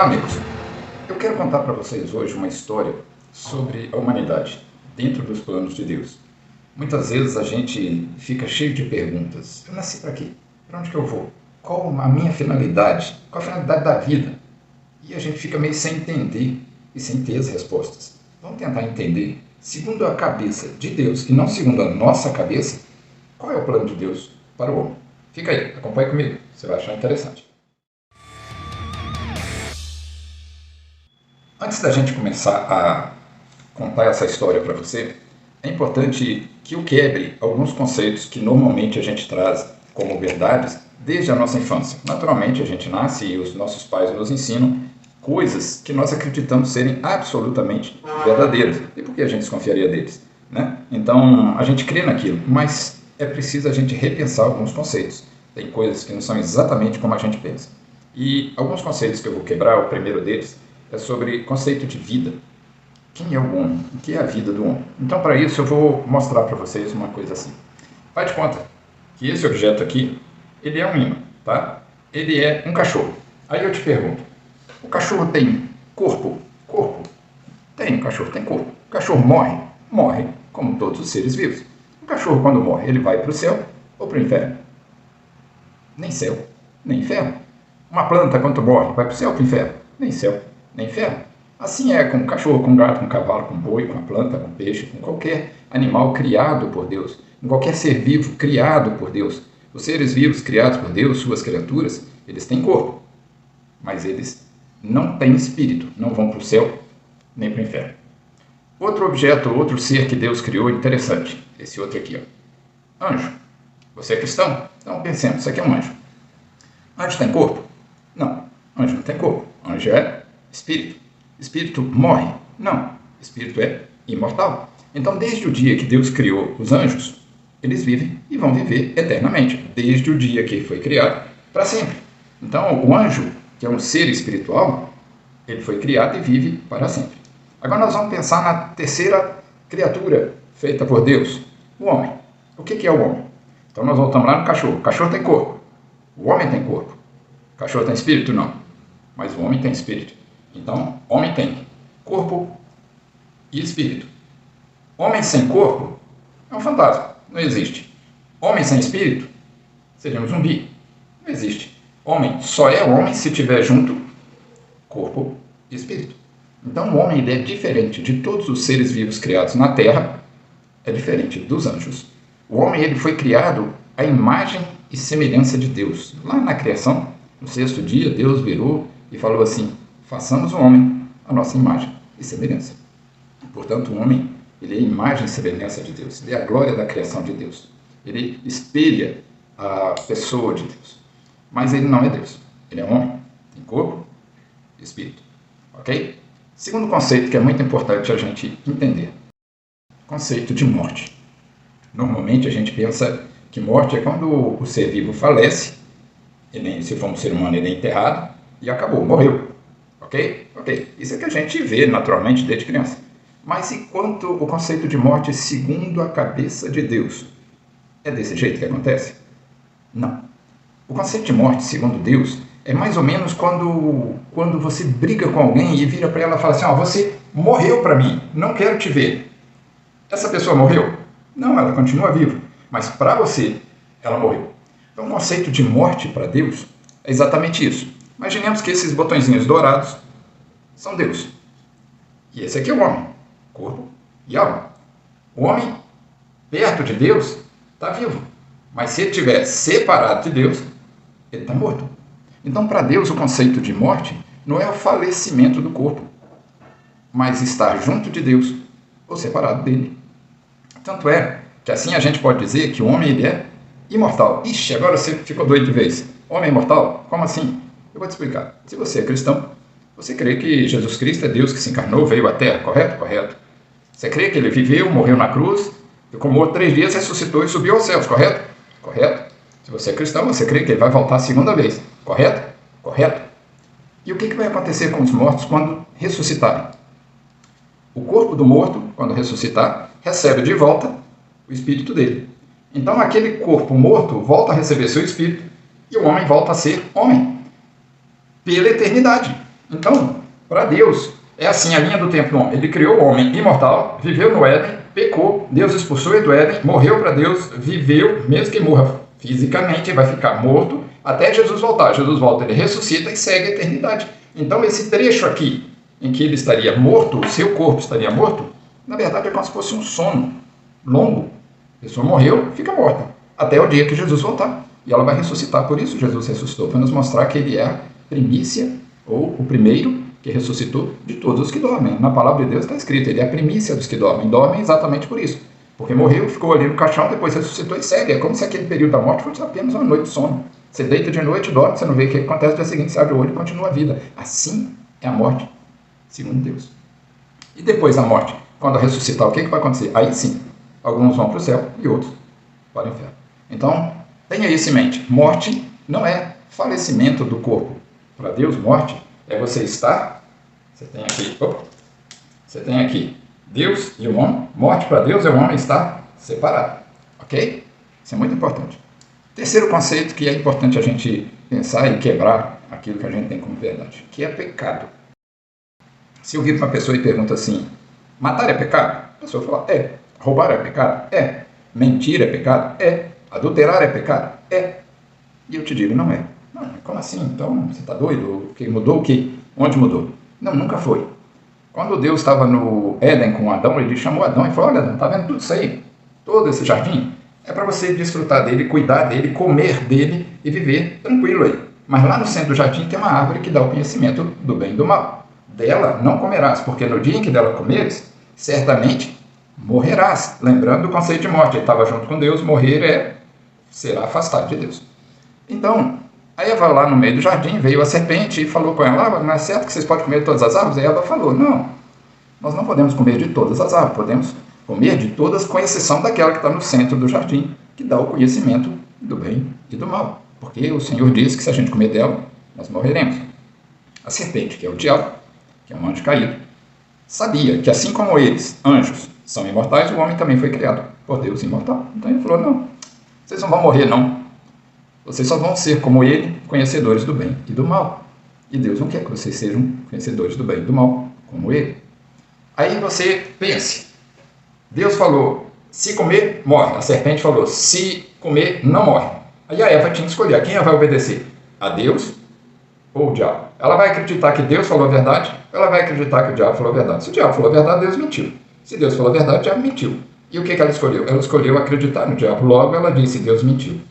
Olá, amigos. Eu quero contar para vocês hoje uma história sobre a humanidade dentro dos planos de Deus. Muitas vezes a gente fica cheio de perguntas. Eu nasci para quê? Para onde que eu vou? Qual a minha finalidade? Qual a finalidade da vida? E a gente fica meio sem entender e sem ter as respostas. Vamos tentar entender, segundo a cabeça de Deus e não segundo a nossa cabeça, qual é o plano de Deus para o homem. Fica aí, acompanhe comigo, você vai achar interessante. Antes da gente começar a contar essa história para você, é importante que eu quebre alguns conceitos que normalmente a gente traz como verdades desde a nossa infância. Naturalmente, a gente nasce e os nossos pais nos ensinam coisas que nós acreditamos serem absolutamente verdadeiras. E por que a gente desconfiaria deles, né? Então, a gente crê naquilo, mas é preciso a gente repensar alguns conceitos. Tem coisas que não são exatamente como a gente pensa. E alguns conceitos que eu vou quebrar, o primeiro deles, é sobre conceito de vida. Quem é o homem? O que é a vida do homem? Então, para isso, eu vou mostrar para vocês uma coisa assim. Faz de conta que esse objeto aqui, ele é um imã, tá? Ele é um cachorro. Aí eu te pergunto, o cachorro tem corpo? Corpo? Tem, o cachorro tem corpo. O cachorro morre? Morre, como todos os seres vivos. O cachorro, quando morre, ele vai para o céu ou para o inferno? Nem céu, nem inferno. Uma planta, quando morre, vai para o céu ou para o inferno? Nem céu, nem inferno. Assim é com o cachorro, com o gato, com o cavalo, com o boi, com a planta, com o peixe, com qualquer animal criado por Deus, com qualquer ser vivo criado por Deus. Os seres vivos criados por Deus, suas criaturas, eles têm corpo, mas eles não têm espírito, não vão para o céu nem para o inferno. Outro objeto, outro ser que Deus criou interessante, esse outro aqui, ó. Anjo. Você é cristão? Então pensemos, isso aqui é um anjo. Anjo tem corpo? Não, anjo não tem corpo. Anjo é espírito. Espírito morre? Não, espírito é imortal. Então, desde o dia que Deus criou os anjos, eles vivem e vão viver eternamente, desde o dia que foi criado para sempre. Então, o anjo, que é um ser espiritual, ele foi criado e vive para sempre. Agora nós vamos pensar na terceira criatura feita por Deus, o homem. O que é o homem? Então nós voltamos lá no cachorro. O cachorro tem corpo. O homem tem corpo. O cachorro tem espírito? Não. Mas o homem tem espírito. Então, homem tem corpo e espírito. Homem sem corpo é um fantasma. Não existe. Homem sem espírito seria um zumbi. Não existe. Homem só é homem se tiver junto corpo e espírito. Então, o homem ele é diferente de todos os seres vivos criados na Terra. É diferente dos anjos. O homem ele foi criado à imagem e semelhança de Deus. Lá na criação, no sexto dia, Deus virou e falou assim: façamos o homem a nossa imagem e semelhança. Portanto, o homem ele é a imagem e semelhança de Deus. Ele é a glória da criação de Deus. Ele espelha a pessoa de Deus. Mas ele não é Deus. Ele é um homem, tem corpo e espírito. Ok? Segundo conceito que é muito importante a gente entender. Conceito de morte. Normalmente a gente pensa que morte é quando o ser vivo falece, se for um ser humano ele é enterrado e acabou, morreu. Ok? Ok. Isso é que a gente vê naturalmente desde criança. Mas e quanto o conceito de morte segundo a cabeça de Deus? É desse jeito que acontece? Não. O conceito de morte segundo Deus é mais ou menos quando você briga com alguém e vira para ela e fala assim: você morreu para mim, não quero te ver. Essa pessoa morreu? Não, ela continua viva, mas para você, ela morreu. Então, o conceito de morte para Deus é exatamente isso. Imaginemos que esses botõezinhos dourados são Deus. E esse aqui é o homem, corpo e alma. O homem, perto de Deus, está vivo. Mas se ele estiver separado de Deus, ele está morto. Então, para Deus, o conceito de morte não é o falecimento do corpo, mas estar junto de Deus ou separado dele. Tanto é que assim a gente pode dizer que o homem ele é imortal. Ixi, agora você ficou doido de vez. Homem é imortal? Como assim? Eu vou te explicar. Se você é cristão, você crê que Jesus Cristo é Deus que se encarnou, veio à Terra, correto? Correto. Você crê que ele viveu, morreu na cruz, ficou morto 3 dias, ressuscitou e subiu aos céus, correto? Correto. Se você é cristão, você crê que ele vai voltar a segunda vez, correto? Correto. E o que vai acontecer com os mortos quando ressuscitarem? O corpo do morto, quando ressuscitar, recebe de volta o espírito dele. Então, aquele corpo morto volta a receber seu espírito e o homem volta a ser homem pela eternidade. Então, para Deus, é assim a linha do tempo do homem. Ele criou o homem imortal, viveu no Éden, pecou, Deus expulsou ele do Éden, morreu para Deus, viveu, mesmo que morra fisicamente, vai ficar morto, até Jesus voltar. Jesus volta, ele ressuscita e segue a eternidade. Então, esse trecho aqui, em que ele estaria morto, o seu corpo estaria morto, na verdade é como se fosse um sono longo. A pessoa morreu, fica morta, até o dia que Jesus voltar. E ela vai ressuscitar. Por isso Jesus ressuscitou, para nos mostrar que ele é a primícia, ou o primeiro que ressuscitou de todos os que dormem. Na palavra de Deus está escrito, ele é a primícia dos que dormem. Dormem exatamente por isso. Porque morreu, ficou ali no caixão, depois ressuscitou e segue. É como se aquele período da morte fosse apenas uma noite de sono. Você deita de noite, dorme, você não vê o que acontece, no dia seguinte você abre o olho e continua a vida. Assim é a morte, segundo Deus. E depois da morte, quando ressuscitar, o que vai acontecer? Aí sim, alguns vão para o céu e outros para o inferno. Então, tenha isso em mente. Morte não é falecimento do corpo. Para Deus, morte é você estar... Você tem aqui Deus e o homem. Morte para Deus é o homem estar separado. Ok? Isso é muito importante. Terceiro conceito que é importante a gente pensar e quebrar aquilo que a gente tem como verdade, que é pecado. Se eu vir para uma pessoa e pergunta assim, matar é pecado? A pessoa fala, é. Roubar é pecado? É. Mentir é pecado? É. Adulterar é pecado? É. E eu te digo, não é. Não, como assim? Então, você está doido? Mudou o quê? Onde mudou? Não, nunca foi. Quando Deus estava no Éden com Adão, ele chamou Adão e falou, olha Adão, está vendo tudo isso aí? Todo esse jardim? É para você desfrutar dele, cuidar dele, comer dele e viver tranquilo aí. Mas lá no centro do jardim tem uma árvore que dá o conhecimento do bem e do mal. Dela não comerás, porque no dia em que dela comeres, certamente morrerás. Lembrando do conceito de morte, ele estava junto com Deus, morrer será afastado de Deus. Então, a Eva lá no meio do jardim, veio a serpente e falou com ela, não é certo que vocês podem comer de todas as árvores? E Eva falou, não, nós não podemos comer de todas as árvores, podemos comer de todas, com exceção daquela que está no centro do jardim, que dá o conhecimento do bem e do mal. Porque o Senhor disse que se a gente comer dela, nós morreremos. A serpente, que é o diabo, que é um anjo caído, sabia que assim como eles, anjos, são imortais, o homem também foi criado por Deus imortal. Então ele falou, não, vocês não vão morrer não. Vocês só vão ser como ele, conhecedores do bem e do mal. E Deus não quer que vocês sejam conhecedores do bem e do mal, como ele. Aí você pense, Deus falou, se comer, morre. A serpente falou, se comer, não morre. Aí a Eva tinha que escolher, a quem ela vai obedecer? A Deus ou o diabo? Ela vai acreditar que Deus falou a verdade, ou ela vai acreditar que o diabo falou a verdade? Se o diabo falou a verdade, Deus mentiu. Se Deus falou a verdade, o diabo mentiu. E o que ela escolheu? Ela escolheu acreditar no diabo. Logo, ela disse, Deus mentiu.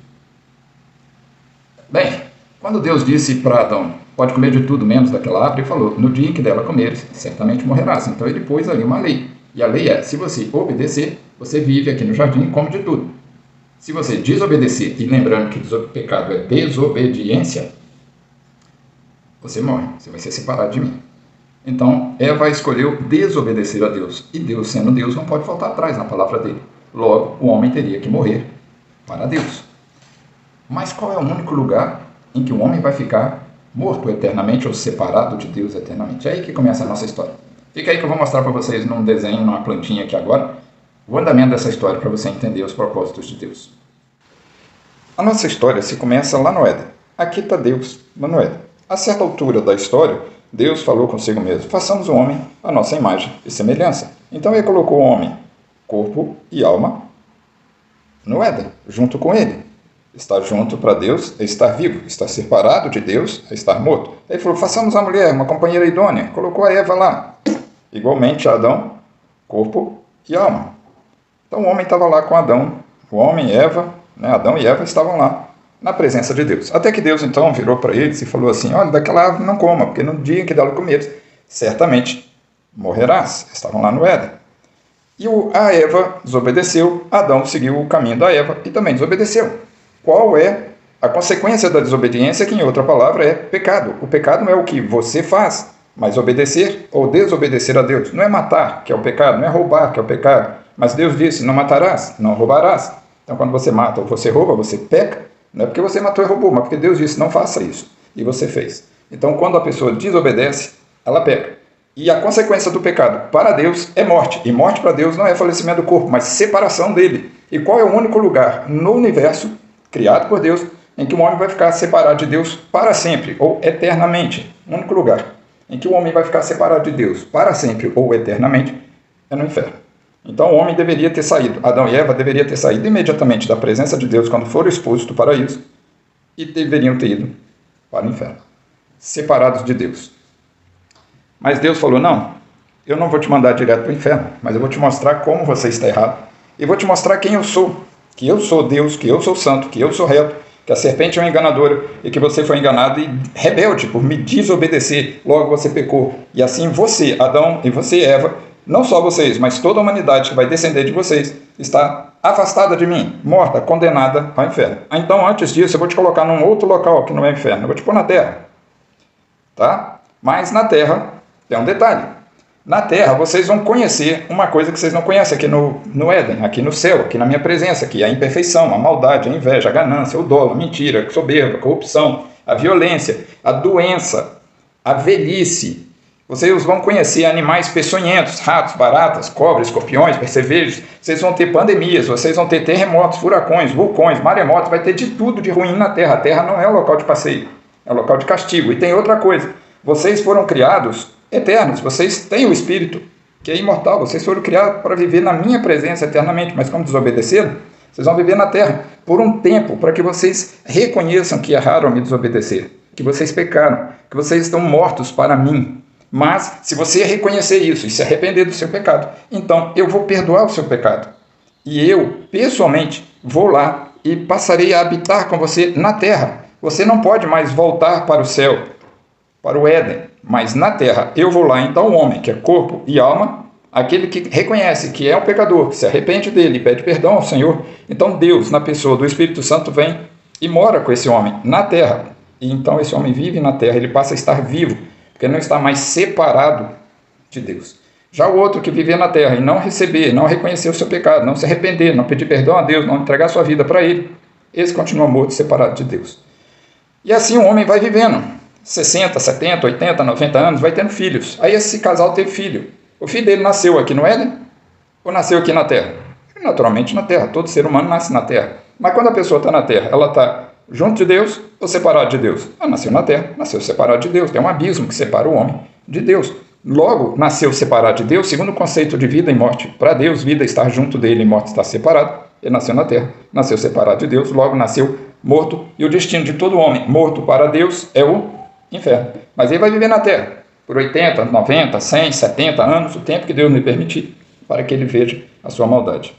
Bem, quando Deus disse para Adão, pode comer de tudo menos daquela árvore, ele falou, no dia em que dela comeres, certamente morrerás. Então ele pôs ali uma lei. E a lei é, se você obedecer, você vive aqui no jardim e come de tudo. Se você desobedecer, e lembrando que pecado é desobediência, você morre, você vai ser separado de mim. Então, Eva escolheu desobedecer a Deus. E Deus, sendo Deus, não pode voltar atrás na palavra dele. Logo, o homem teria que morrer para Deus. Mas qual é o único lugar em que o homem vai ficar morto eternamente ou separado de Deus eternamente? É aí que começa a nossa história. Fica aí que eu vou mostrar para vocês num desenho, numa plantinha aqui agora, o andamento dessa história para você entender os propósitos de Deus. A nossa história se começa lá no Éden. Aqui está Deus, lá no Éden. A certa altura da história, Deus falou consigo mesmo, façamos o homem à nossa imagem e semelhança. Então ele colocou o homem, corpo e alma, no Éden, junto com ele. Estar junto para Deus é estar vivo, estar separado de Deus é estar morto. Aí ele falou, façamos a mulher, uma companheira idônea. Colocou a Eva lá. Igualmente a Adão, corpo e alma. Então o homem estava lá com Adão, o homem e Eva, Adão e Eva estavam lá na presença de Deus. Até que Deus então virou para eles e falou assim, olha, daquela árvore não coma, porque no dia em que dela comeres, certamente morrerás. Estavam lá no Éden. E a Eva desobedeceu, Adão seguiu o caminho da Eva e também desobedeceu. Qual é a consequência da desobediência, que em outra palavra é pecado? O pecado não é o que você faz, mas obedecer ou desobedecer a Deus. Não é matar, que é o pecado, não é roubar, que é o pecado. Mas Deus disse, não matarás, não roubarás. Então quando você mata ou você rouba, você peca. Não é porque você matou e roubou, mas porque Deus disse, não faça isso. E você fez. Então quando a pessoa desobedece, ela peca. E a consequência do pecado para Deus é morte. E morte para Deus não é falecimento do corpo, mas separação dele. E qual é o único lugar no universo criado por Deus, em que o homem vai ficar separado de Deus para sempre, ou eternamente. O único lugar em que o homem vai ficar separado de Deus para sempre ou eternamente, é no inferno. Então o homem deveria ter saído, Adão e Eva deveriam ter saído imediatamente da presença de Deus quando foram expulsos do paraíso e deveriam ter ido para o inferno, separados de Deus. Mas Deus falou, não, eu não vou te mandar direto para o inferno, mas eu vou te mostrar como você está errado e vou te mostrar quem eu sou, que eu sou Deus, que eu sou santo, que eu sou reto, que a serpente é uma enganadora e que você foi enganado e rebelde por me desobedecer, logo você pecou. E assim você, Adão, e você, Eva, não só vocês, mas toda a humanidade que vai descender de vocês, está afastada de mim, morta, condenada ao inferno. Então, antes disso, eu vou te colocar num outro local que não é inferno, eu vou te pôr na terra. Tá? Mas na terra tem um detalhe. Na terra vocês vão conhecer uma coisa que vocês não conhecem aqui no Éden, aqui no céu, aqui na minha presença, que é a imperfeição, a maldade, a inveja, a ganância, o dolo, a mentira, a soberba, a corrupção, a violência, a doença, a velhice. Vocês vão conhecer animais peçonhentos, ratos, baratas, cobras, escorpiões, percevejos. Vocês vão ter pandemias, vocês vão ter terremotos, furacões, vulcões, maremotos, vai ter de tudo de ruim na terra. A terra não é um local de passeio, é um local de castigo. E tem outra coisa, vocês foram criados eternos, vocês têm o Espírito, que é imortal, vocês foram criados para viver na minha presença eternamente, mas como desobedeceram, vocês vão viver na terra por um tempo, para que vocês reconheçam que erraram ao me desobedecer, que vocês pecaram, que vocês estão mortos para mim. Mas, se você reconhecer isso e se arrepender do seu pecado, então eu vou perdoar o seu pecado. E eu, pessoalmente, vou lá e passarei a habitar com você na terra. Você não pode mais voltar para o céu, para o Éden, mas na terra eu vou lá. Então o homem, que é corpo e alma, aquele que reconhece que é um pecador, que se arrepende dele e pede perdão ao Senhor, então Deus, na pessoa do Espírito Santo, vem e mora com esse homem na terra. E então esse homem vive na terra, ele passa a estar vivo, porque não está mais separado de Deus. Já o outro que viver na terra e não receber, não reconhecer o seu pecado, não se arrepender, não pedir perdão a Deus, não entregar sua vida para ele, esse continua morto, separado de Deus. E assim o homem vai vivendo, 60, 70, 80, 90 anos, vai tendo filhos. Aí esse casal teve filho. O filho dele nasceu aqui no Éden ou nasceu aqui na terra? Naturalmente na terra, todo ser humano nasce na terra. Mas quando a pessoa está na terra, ela está junto de Deus ou separado de Deus? Ela nasceu na terra, nasceu separado de Deus. Tem um abismo que separa o homem de Deus. Logo, nasceu separado de Deus, segundo o conceito de vida e morte. Para Deus, vida é estar junto dele e morte está separado. Ele nasceu na terra, nasceu separado de Deus, logo nasceu morto. E o destino de todo homem morto para Deus é o inferno. Mas ele vai viver na terra por 80, 90, 100, 70 anos, o tempo que Deus lhe permitir, para que ele veja a sua maldade.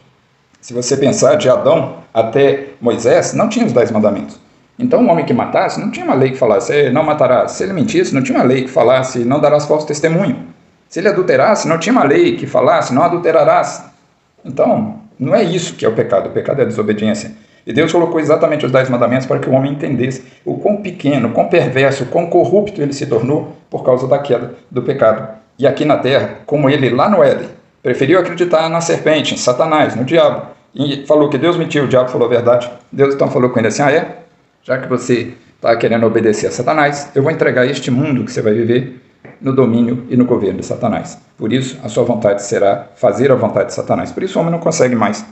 Se você pensar, de Adão até Moisés, não tinha os 10 mandamentos. Então, um homem que matasse, não tinha uma lei que falasse, não matarás. Se ele mentisse, não tinha uma lei que falasse, não darás falso testemunho. Se ele adulterasse, não tinha uma lei que falasse, não adulterarás. Então, não é isso que é o pecado é a desobediência. E Deus colocou exatamente os 10 mandamentos para que o homem entendesse o quão pequeno, quão perverso, quão corrupto ele se tornou por causa da queda do pecado. E aqui na terra, como ele lá no Éden, preferiu acreditar na serpente, em Satanás, no diabo, e falou que Deus mentiu, o diabo falou a verdade. Deus então falou com ele assim, já que você está querendo obedecer a Satanás, eu vou entregar este mundo que você vai viver no domínio e no governo de Satanás. Por isso, a sua vontade será fazer a vontade de Satanás. Por isso o homem não consegue mais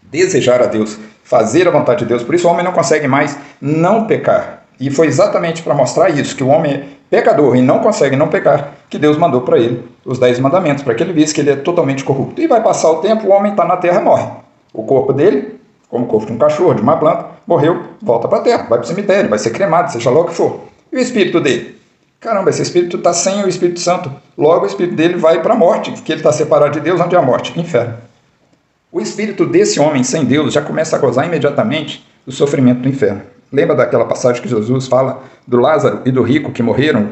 desejar a Deus, fazer a vontade de Deus. Por isso o homem não consegue mais não pecar. E foi exatamente para mostrar isso, que o homem é pecador e não consegue não pecar, que Deus mandou para ele os 10 mandamentos, para que ele visse que ele é totalmente corrupto. E vai passar o tempo, o homem está na terra e morre. O corpo dele, como o corpo de um cachorro, de uma planta, morreu, volta para a terra, vai para o cemitério, vai ser cremado, seja lá o que for. E o espírito dele? Caramba, esse espírito está sem o Espírito Santo. Logo o espírito dele vai para a morte, que ele está separado de Deus. Onde é a morte? Inferno. O espírito desse homem sem Deus já começa a gozar imediatamente do sofrimento do inferno. Lembra daquela passagem que Jesus fala do Lázaro e do rico que morreram?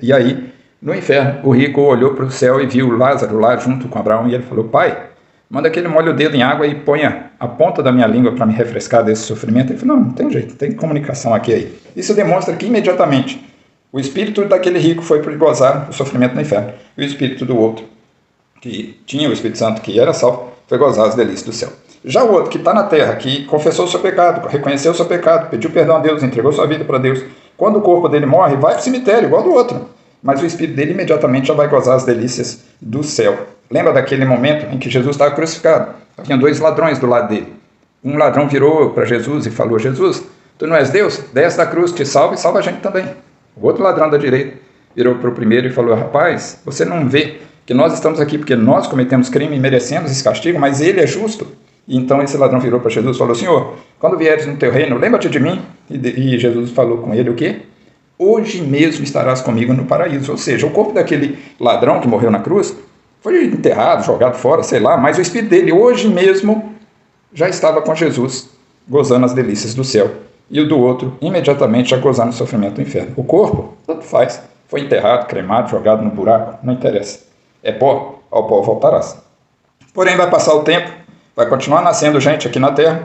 E aí, no inferno, o rico olhou para o céu e viu Lázaro lá junto com Abraão e ele falou, Pai, manda que ele molhe o dedo em água e ponha a ponta da minha língua para me refrescar desse sofrimento. Ele falou, não tem jeito, tem comunicação aqui aí. Isso demonstra que imediatamente o espírito daquele rico foi para gozar o sofrimento no inferno. E o espírito do outro, que tinha o Espírito Santo, que era salvo, foi gozar as delícias do céu. Já o outro que está na terra, que confessou o seu pecado, reconheceu o seu pecado, pediu perdão a Deus, entregou sua vida para Deus, quando o corpo dele morre, vai para o cemitério, igual do outro. Mas o espírito dele imediatamente já vai gozar as delícias do céu. Lembra daquele momento em que Jesus estava crucificado? Havia 2 ladrões do lado dele. Um ladrão virou para Jesus e falou, Jesus, tu não és Deus? Desce da cruz, te salva e salva a gente também. O outro ladrão da direita virou para o primeiro e falou: rapaz, você não vê que nós estamos aqui porque nós cometemos crime e merecemos esse castigo, mas ele é justo? E então esse ladrão virou para Jesus e falou: Senhor, quando vieres no teu reino, lembra-te de mim. E Jesus falou com ele o quê? Hoje mesmo estarás comigo no paraíso. Ou seja, o corpo daquele ladrão que morreu na cruz foi enterrado, jogado fora, sei lá, mas o espírito dele hoje mesmo já estava com Jesus, gozando as delícias do céu. E o do outro, imediatamente, já gozando o sofrimento do inferno. O corpo, tanto faz, foi enterrado, cremado, jogado no buraco, não interessa. É pó, ao pó voltarás. Porém, vai passar o tempo, vai continuar nascendo gente aqui na terra,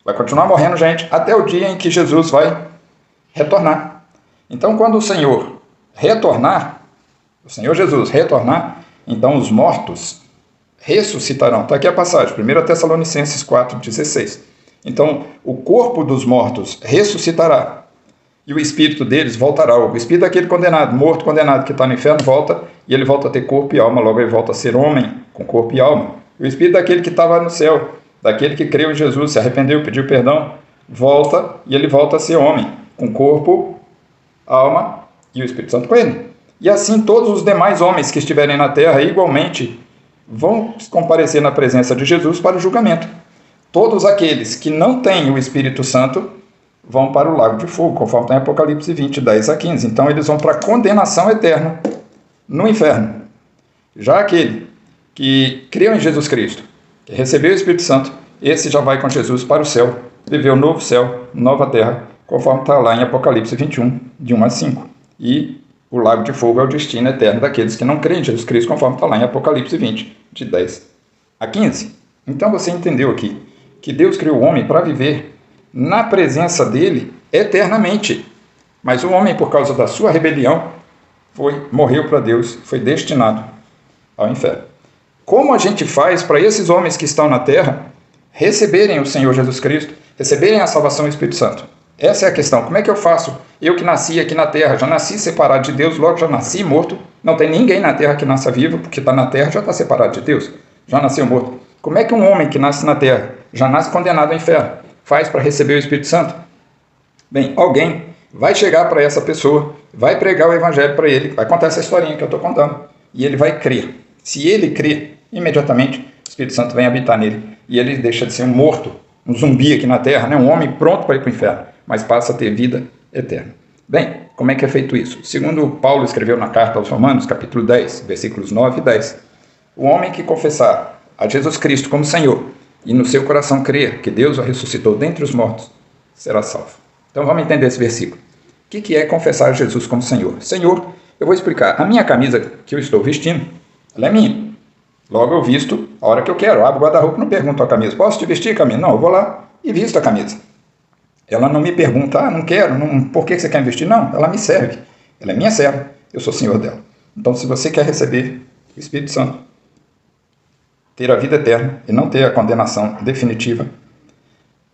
vai continuar morrendo gente, até o dia em que Jesus vai retornar. Então, quando o Senhor retornar, o Senhor Jesus retornar, então os mortos ressuscitarão. Está aqui a passagem, 1 Tessalonicenses 4,16. Então, o corpo dos mortos ressuscitará e o espírito deles voltará. O espírito daquele condenado, morto, condenado, que está no inferno, volta, e ele volta a ter corpo e alma, logo ele volta a ser homem, com corpo e alma. E o espírito daquele que estava no céu, daquele que creu em Jesus, se arrependeu, pediu perdão, volta, e ele volta a ser homem, com corpo, alma e o Espírito Santo com ele. E assim todos os demais homens que estiverem na terra igualmente vão comparecer na presença de Jesus para o julgamento. Todos aqueles que não têm o Espírito Santo vão para o lago de fogo, conforme está em Apocalipse 20, 10 a 15. Então eles vão para a condenação eterna no inferno. Já aquele que creu em Jesus Cristo, que recebeu o Espírito Santo, esse já vai com Jesus para o céu, viver o novo céu, nova terra, conforme está lá em Apocalipse 21, de 1 a 5. E o lago de fogo é o destino eterno daqueles que não creem em Jesus Cristo, conforme está lá em Apocalipse 20, de 10 a 15. Então você entendeu aqui que Deus criou o homem para viver na presença dele eternamente. Mas o homem, por causa da sua rebelião, morreu para Deus, foi destinado ao inferno. Como a gente faz para esses homens que estão na terra receberem o Senhor Jesus Cristo, receberem a salvação do Espírito Santo? Essa é a questão. Como é que eu faço? Eu que nasci aqui na terra, já nasci separado de Deus, logo já nasci morto. Não tem ninguém na terra que nasça vivo, porque está na terra, já está separado de Deus. Já nasceu morto. Como é que um homem que nasce na terra, já nasce condenado ao inferno, faz para receber o Espírito Santo? Bem, alguém vai chegar para essa pessoa, vai pregar o evangelho para ele, vai contar essa historinha que eu estou contando, e ele vai crer. Se ele crer, imediatamente o Espírito Santo vem habitar nele, e ele deixa de ser um morto, um zumbi aqui na terra, né? Um homem pronto para ir para o inferno, mas passa a ter vida eterna. Bem, como é que é feito isso? Segundo Paulo escreveu na carta aos Romanos, capítulo 10, versículos 9 e 10, o homem que confessar a Jesus Cristo como Senhor e no seu coração crer que Deus o ressuscitou dentre os mortos, será salvo. Então vamos entender esse versículo. O que é confessar Jesus como Senhor? Senhor, eu vou explicar. A minha camisa que eu estou vestindo, ela é minha. Logo eu visto a hora que eu quero. Abro o guarda-roupa e não pergunto a camisa: posso te vestir, camisa? Não, eu vou lá e visto a camisa. Ela não me pergunta: não quero, por que você quer me vestir? Não, ela me serve. Ela é minha serva, eu sou senhor dela. Então se você quer receber o Espírito Santo, ter a vida eterna e não ter a condenação definitiva,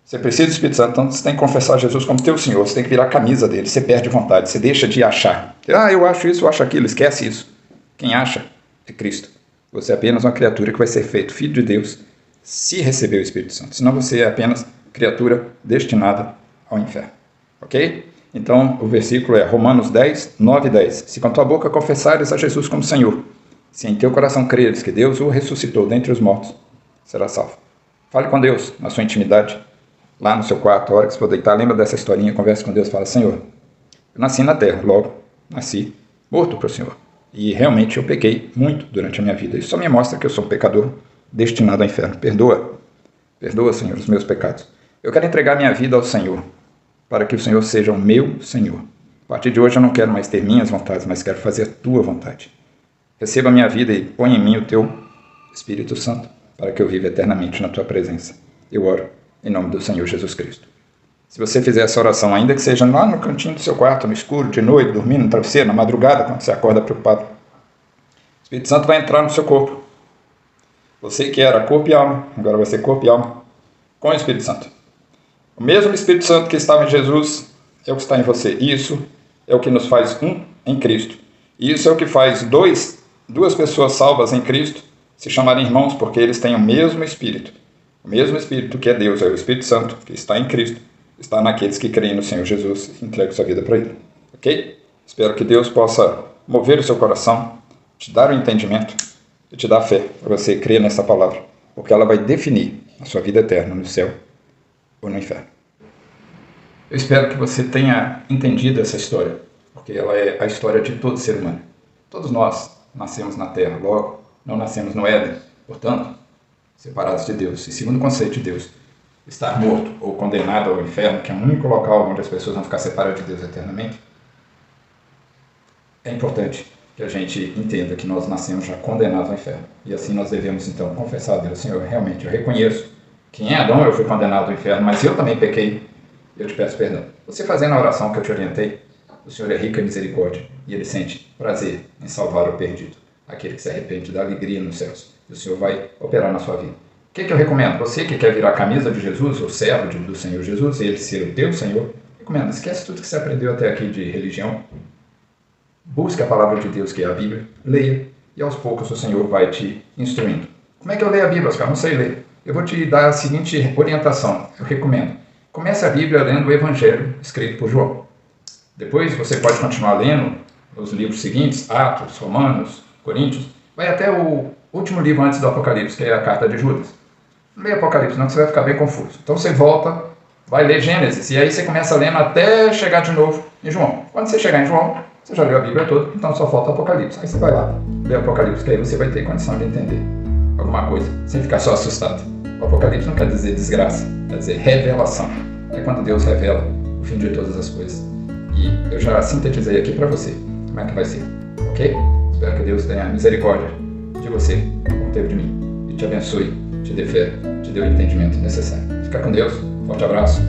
você precisa do Espírito Santo, então você tem que confessar Jesus como teu Senhor, você tem que virar a camisa dele, você perde vontade, você deixa de achar. Eu acho isso, eu acho aquilo, esquece isso. Quem acha é Cristo. Você é apenas uma criatura que vai ser feito filho de Deus se receber o Espírito Santo, senão você é apenas criatura destinada ao inferno. Ok? Então o versículo é Romanos 10, 9 e 10. Se com tua boca confessares a Jesus como Senhor, se em teu coração creres que Deus o ressuscitou dentre os mortos, será salvo. Fale com Deus na sua intimidade, lá no seu quarto, a hora que você for deitar, lembra dessa historinha, converse com Deus, fala: Senhor, eu nasci na terra, logo nasci morto para o Senhor. E realmente eu pequei muito durante a minha vida. Isso só me mostra que eu sou um pecador destinado ao inferno. Perdoa, Senhor, os meus pecados. Eu quero entregar minha vida ao Senhor, para que o Senhor seja o meu Senhor. A partir de hoje eu não quero mais ter minhas vontades, mas quero fazer a tua vontade. Receba a minha vida e põe em mim o teu Espírito Santo, para que eu viva eternamente na tua presença. Eu oro em nome do Senhor Jesus Cristo. Se você fizer essa oração, ainda que seja lá no cantinho do seu quarto, no escuro, de noite, dormindo no travesseiro, na madrugada, quando você acorda preocupado, o Espírito Santo vai entrar no seu corpo. Você que era corpo e alma, agora vai ser corpo e alma com o Espírito Santo. O mesmo Espírito Santo que estava em Jesus é o que está em você. Isso é o que nos faz um em Cristo. Isso é o que faz duas pessoas salvas em Cristo se chamarem irmãos, porque eles têm o mesmo Espírito. O mesmo Espírito que é Deus, é o Espírito Santo, que está em Cristo, está naqueles que creem no Senhor Jesus e entregam sua vida para Ele. Ok? Espero que Deus possa mover o seu coração, te dar o entendimento e te dar fé para você crer nessa palavra, porque ela vai definir a sua vida eterna no céu ou no inferno. Eu espero que você tenha entendido essa história, porque ela é a história de todo ser humano. Todos nós nascemos na Terra, logo não nascemos no Éden, portanto, separados de Deus. E segundo o conceito de Deus, estar morto ou condenado ao inferno, que é o único local onde as pessoas vão ficar separadas de Deus eternamente, é importante que a gente entenda que nós nascemos já condenados ao inferno. E assim nós devemos então confessar a Deus: Senhor, realmente eu reconheço que em Adão eu fui condenado ao inferno, mas eu também pequei, eu te peço perdão. Você fazendo a oração que eu te orientei, o Senhor é rico em misericórdia e Ele sente prazer em salvar o perdido, aquele que se arrepende, dá alegria nos céus. E o Senhor vai operar na sua vida. O que eu recomendo? Você que quer virar a camisa de Jesus, ou servo do Senhor Jesus, e Ele ser o teu Senhor, recomendo, esquece tudo que você aprendeu até aqui de religião. Busque a palavra de Deus, que é a Bíblia, leia, e aos poucos o Senhor vai te instruindo. Como é que eu leio a Bíblia, Oscar? Não sei ler. Eu vou te dar a seguinte orientação, eu recomendo. Comece a Bíblia lendo o Evangelho escrito por João. Depois você pode continuar lendo os livros seguintes, Atos, Romanos, Coríntios, vai até o último livro antes do Apocalipse, que é a Carta de Judas. Não leia Apocalipse, não, que você vai ficar bem confuso. Então você volta, vai ler Gênesis, e aí você começa lendo até chegar de novo em João. Quando você chegar em João, você já leu a Bíblia toda, então só falta Apocalipse. Aí você vai lá, lê Apocalipse, que aí você vai ter condição de entender alguma coisa, sem ficar só assustado. O Apocalipse não quer dizer desgraça, quer dizer revelação. É quando Deus revela o fim de todas as coisas. E eu já sintetizei aqui para você como é que vai ser, ok? Espero que Deus tenha misericórdia de você, como teve de mim, e te abençoe, te dê fé, te dê o entendimento necessário. Fica com Deus, forte abraço.